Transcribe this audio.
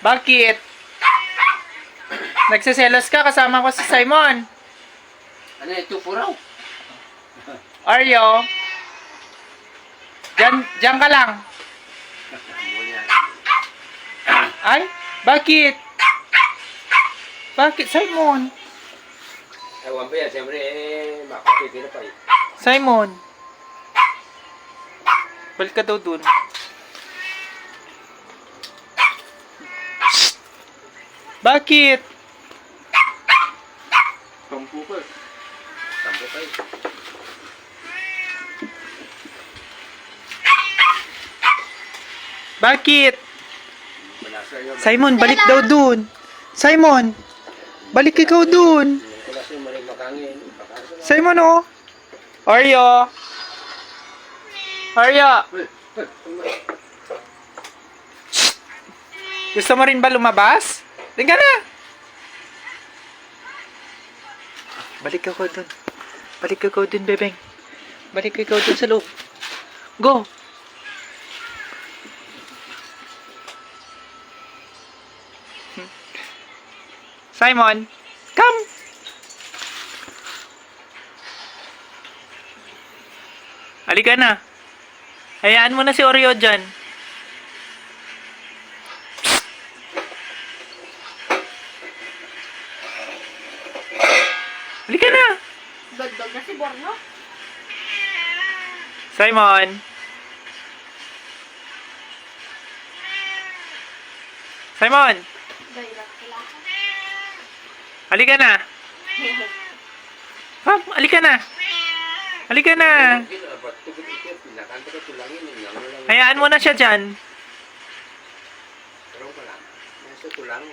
Bakit? Nagsiselos ka kasama ko si Simon. Ano ito, puraw? Aryo? Diyan ka lang. Ay? Bakit? Bakit, Simon? Ewan pa yan, siyempre, makapipira pa eh. Simon? Balik ka daw dun. Bakit? Tampo pa. Tampo pa eh. Bakit? Malasa yun. Simon, balik daw dun. Simon, balik ikaw dun. Malasa yung maring makangin. Simon, oh. Aryo. Aryo. Gusto mo rin ba lumabas? Tingnan na. Balik ako dun. Balik ako dun, bebeng. Balik ikaw dun sa loob. Go. Simon, come. Halika na. Hayaan mo na si Oreo dyan. Halika na. Dagdag na si Borno. Simon. Simon, Dairat sila. halika na. Come, halika na. Halika na. Hayaan mo na siya dyan. Pero pala, nasa tulang.